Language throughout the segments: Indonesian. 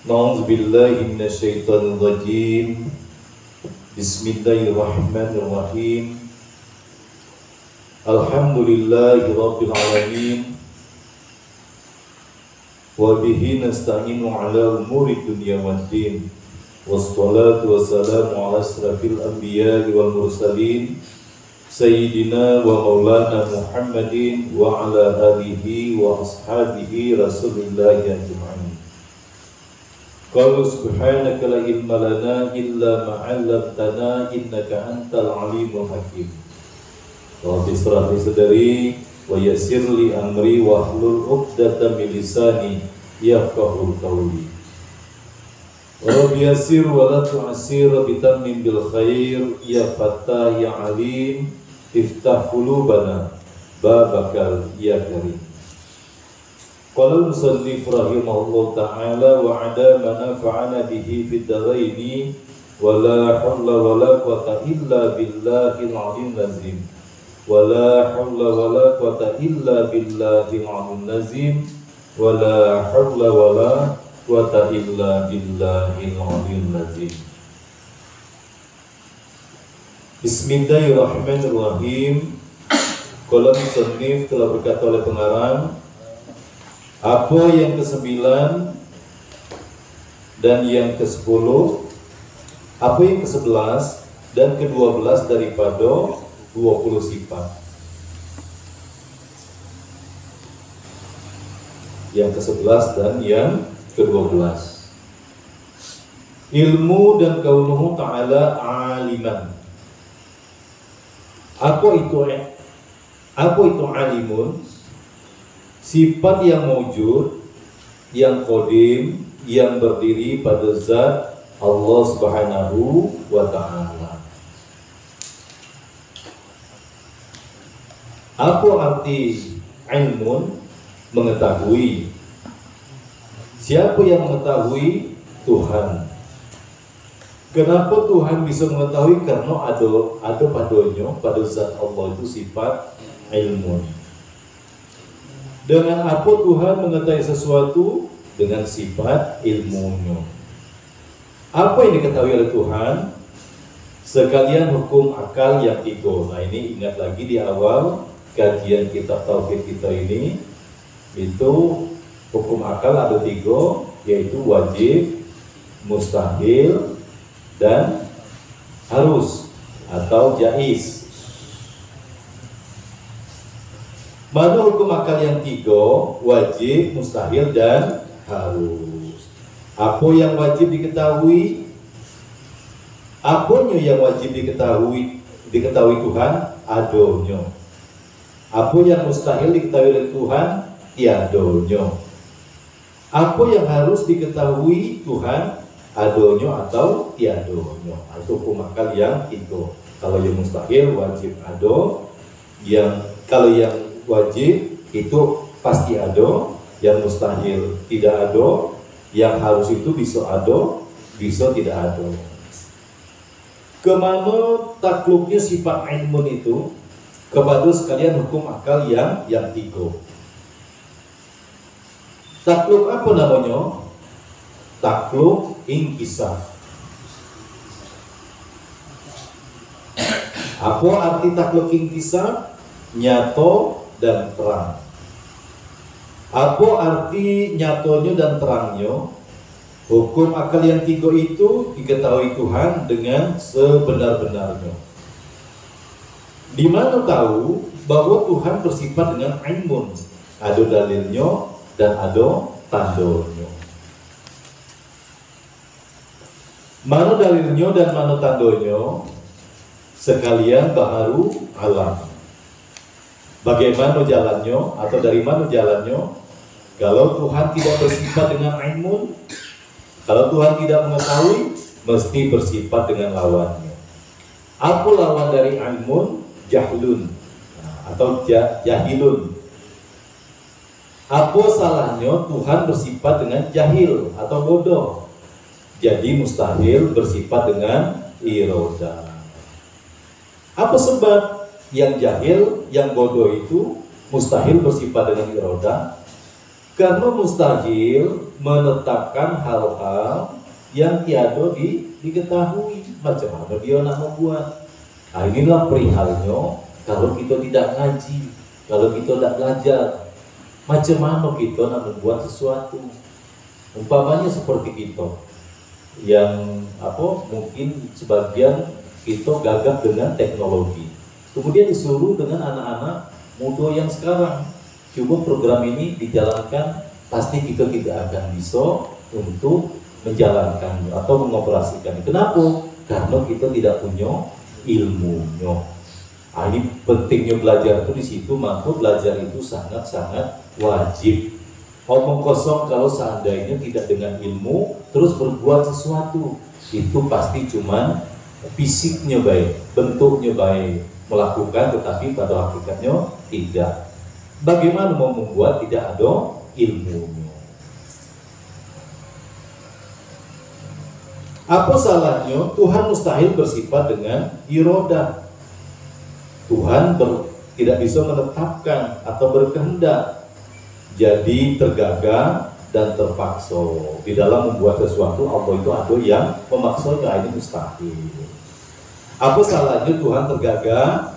Na'udzubillahi minasyaitonirrajim. Bismillahirrahmanirrahim. Alhamdulillahi rabbil alamin. Wa bihi nasta'inu ala umuri dunya waddin. Wassalatu wassalamu ala asrafil anbiya'i wal mursalin Sayyidina wa maulana Muhammadin wa ala alihi wa ashabihi Rasulillahi ajma'in. Qala subhanaka la ilma lana illa ma 'allamtana innaka antal alimul hakim. Rabbi shrah li sadri wa yassir li amri wahlul 'uqdatam min lisani yafqahu qawli. Rabbi yassir wa la tu'assir bitammim bil khair ya fattah ya alim iftah qulubana babakal ya karim. Qala al-musannif rahimahullah ta'ala wa 'ada ma nafa'ana bihi fid dharaini wa la haula wa la quwwata illa billahil 'aliyyil azim wa la haula wa la quwwata illa billahil 'aliyyil azim wa la haula wa la quwwata illa billahil 'aliyyil azim. Bismillahirrahmanirrahim. Qala al-musannif telah berkata oleh pengarang, apa yang ke-9 dan yang ke-10, apa yang ke-11 dan ke-12 daripada 20 sifat. Yang ke-11 dan yang ke-12. Ilmu dan kaunuhu ta'ala aliman. Apa itu alimun? Sifat yang mewujud, yang qadim, yang berdiri pada zat Allah Subhanahu wa ta'ala. Apa arti ilmun? Mengetahui. Siapa yang mengetahui? Tuhan. Kenapa Tuhan bisa mengetahui? Karena ada padanya, pada zat Allah itu sifat ilmun. Dengan apa Tuhan mengetahui sesuatu? Dengan sifat ilmunya. Apa yang diketahui oleh Tuhan? Sekalian hukum akal yang 3. Nah, ini ingat lagi di awal kajian kitab tauhid kita ini, itu hukum akal ada 3, yaitu wajib, mustahil, dan harus atau jaiz. Mana hukum akal yang 3? Wajib, mustahil, dan harus. Apa yang wajib diketahui? Apanya yang wajib diketahui Tuhan? Adanya. Apa yang mustahil diketahui oleh Tuhan? Tiadanya. Apa yang harus diketahui Tuhan? Adanya atau tiadanya. Itu hukum akal yang 3. Kalau yang mustahil wajib ada, kalau yang wajib itu pasti ada, yang mustahil tidak ada, yang harus itu bisa ada, bisa tidak ada. Kemana takluknya sifat ilmun itu? Kepada sekalian hukum akal yang 3. Takluk apa namanya? Takluk inkisaf. Apa arti takluk inkisaf? Nyata dan terang. Apa arti nyatonya dan terangnya? Hukum akal yang 3 itu diketahui Tuhan dengan sebenar-benarnya. Di mana tahu bahwa Tuhan bersifat dengan ilmun? Ada dalilnya dan ada tandanya. Mana dalilnya dan mana tandanya? Sekalian baharu alam. Bagaimana jalannya atau dari mana jalannya? Kalau Tuhan tidak bersifat dengan ilmun, kalau Tuhan tidak mengetahui, mesti bersifat dengan lawannya. Apa lawan dari ilmun? Jahlun atau jahilun. Apa salahnya Tuhan bersifat dengan jahil atau bodoh? Jadi mustahil bersifat dengan iroda. Apa sebab yang jahil, yang bodoh itu mustahil bersifat dengan iroda? Karena mustahil menetapkan hal-hal yang tiada diketahui. Macam mana dia nak membuat? Nah, inilah perihalnya kalau kita tidak ngaji, kalau kita tidak belajar, macam mana kita nak membuat sesuatu. Umpamanya seperti kita yang mungkin sebagian kita gagap dengan teknologi, kemudian disuruh dengan anak-anak muda yang sekarang, coba program ini dijalankan, pasti kita tidak akan bisa untuk menjalankannya atau mengoperasikannya. Kenapa? Karena kita tidak punya ilmunya. Nah, ini pentingnya belajar itu di situ, maka belajar itu sangat-sangat wajib. Omong kosong kalau seandainya tidak dengan ilmu terus berbuat sesuatu, itu pasti cuman fisiknya baik, bentuknya baik, melakukan tetapi pada hakikatnya tidak. Bagaimana mau membuat tidak ada ilmunya? Apa salahnya Tuhan mustahil bersifat dengan irodah? Tuhan tidak bisa menetapkan atau berkehendak, jadi tergagah dan terpaksa di dalam membuat sesuatu. Allah itu ada yang memaksanya, ini mustahil. Apa salahnya Tuhan tergagah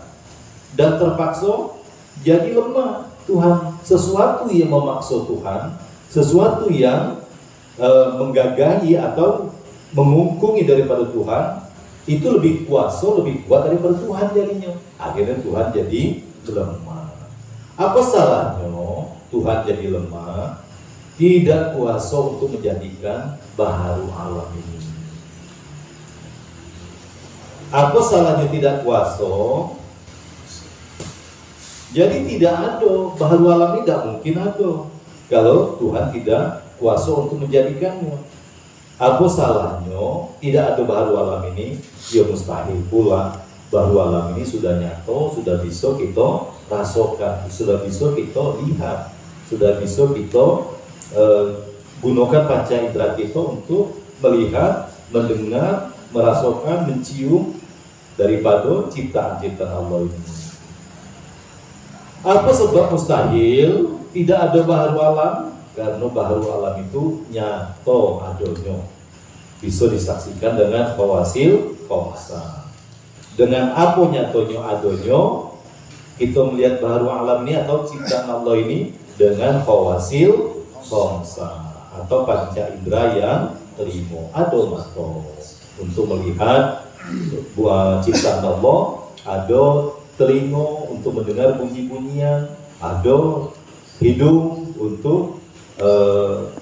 dan terpaksa? Jadi lemah Tuhan. Sesuatu yang memaksa Tuhan, sesuatu yang menggagahi atau mengungkungi daripada Tuhan, itu lebih kuasa, lebih kuat daripada Tuhan jadinya. Akhirnya Tuhan jadi lemah. Apa salahnya Tuhan jadi lemah, tidak kuasa untuk menjadikan baharu alam ini? Apa salahnya tidak kuasa? Jadi tidak ada baharu alam ini, tidak mungkin ada kalau Tuhan tidak kuasa untuk menjadikannya. Apa salahnya tidak ada baharu alam ini? Ya mustahil pula. Baharu alam ini sudah nyata, sudah bisa kita rasakan, sudah bisa kita lihat, sudah bisa kita gunakan panca indera kita untuk melihat, mendengar, merasakan, mencium daripada ciptaan-ciptaan Allah ini. Apa sebab mustahil tidak ada baharu alam? Karena baharu alam itu nyata adanya, bisa disaksikan dengan khawasil khawasa. Dengan apa nyatanya adanya kita melihat baharu alam ini atau ciptaan Allah ini? Dengan khawasil khawasa atau panca indera yang terima. Ada mata untuk melihat buah ciptaan Allah, ada telinga untuk mendengar bunyi-bunyian, ada hidung untuk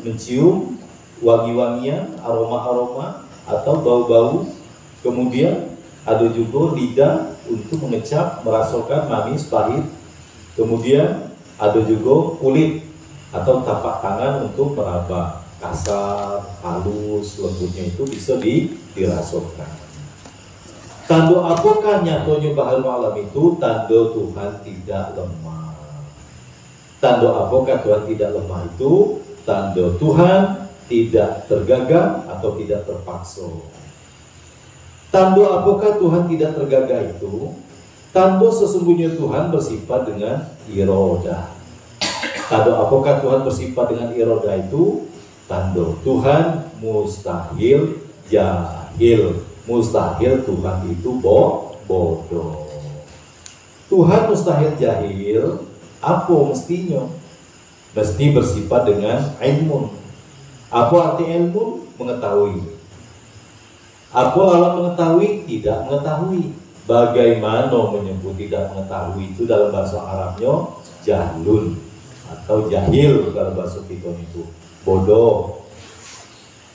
mencium wangi-wangian, aroma-aroma atau bau-bau. Kemudian ada juga lidah untuk mengecap, merasakan manis, pahit. Kemudian ada juga kulit atau tapak tangan untuk meraba, kasar, halus, lembutnya itu bisa dirasakan. Tanda apakah nyatanya baharu alam itu? Tanda Tuhan tidak lemah. Tanda apakah Tuhan tidak lemah itu? Tanda Tuhan tidak tergagah atau tidak terpaksa. Tanda apakah Tuhan tidak tergagah itu? Tanda sesungguhnya Tuhan bersifat dengan irodah. Tanda apakah Tuhan bersifat dengan irodah itu? Tanda Tuhan mustahil jahil. Mustahil Tuhan itu bodoh. Tuhan mustahil jahil. Apa mestinya? Mesti bersifat dengan ilmu. Apa arti ilmu? Mengetahui. Apa alam mengetahui? Tidak mengetahui. Bagaimana menyebut tidak mengetahui itu dalam bahasa Arabnya? Jahlun atau jahil dalam bahasa kita itu bodoh.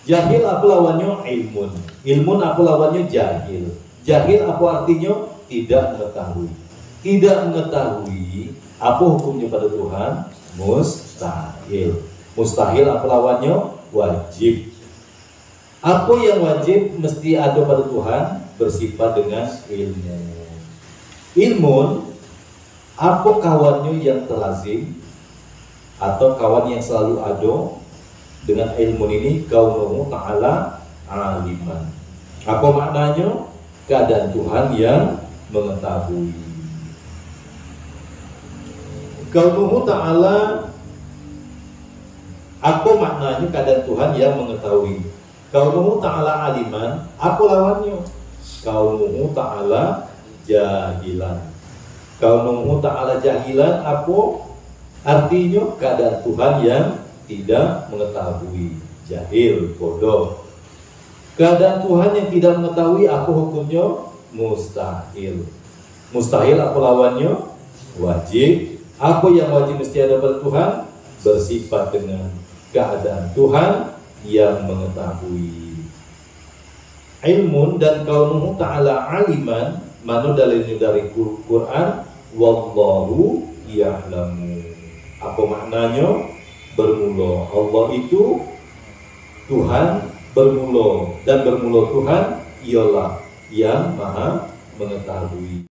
Jahil apa lawannya? Ilmun. Ilmun apa lawannya? Jahil. Jahil apa artinya? Tidak mengetahui. Tidak mengetahui. Apa hukumnya pada Tuhan? Mustahil. Mustahil apa lawannya? Wajib. Apa yang wajib mesti ada pada Tuhan? Bersifat dengan ilmu. Ilmun, apa kawannya yang terlazim atau kawan yang selalu ada dengan ilmu ini? Kaunuhu ta'ala aliman. Apa maknanya? Keadaan Tuhan yang mengetahui. Kaunuhu ta'ala maknanya keadaan Tuhan yang mengetahui. Kaunuhu ta'ala aliman, apa lawannya? Kaunuhu ta'ala jahilan. Kaunuhu ta'ala jahilan, apa artinya? Keadaan Tuhan yang tidak mengetahui, jahil, bodoh. Keadaan Tuhan yang tidak mengetahui, apa hukumnya? Mustahil. Mustahil apa lawannya? Wajib. Apa yang wajib mesti ada pada Tuhan? Bersifat dengan keadaan Tuhan yang mengetahui. Ilmun dan kaunuhu ta'ala aliman, mana dalilnya dari Quran? Wallahu ya'lamu. Apa maknanya? Bermula. Allah itu Tuhan bermula, dan bermula Tuhan ialah yang maha mengetahui.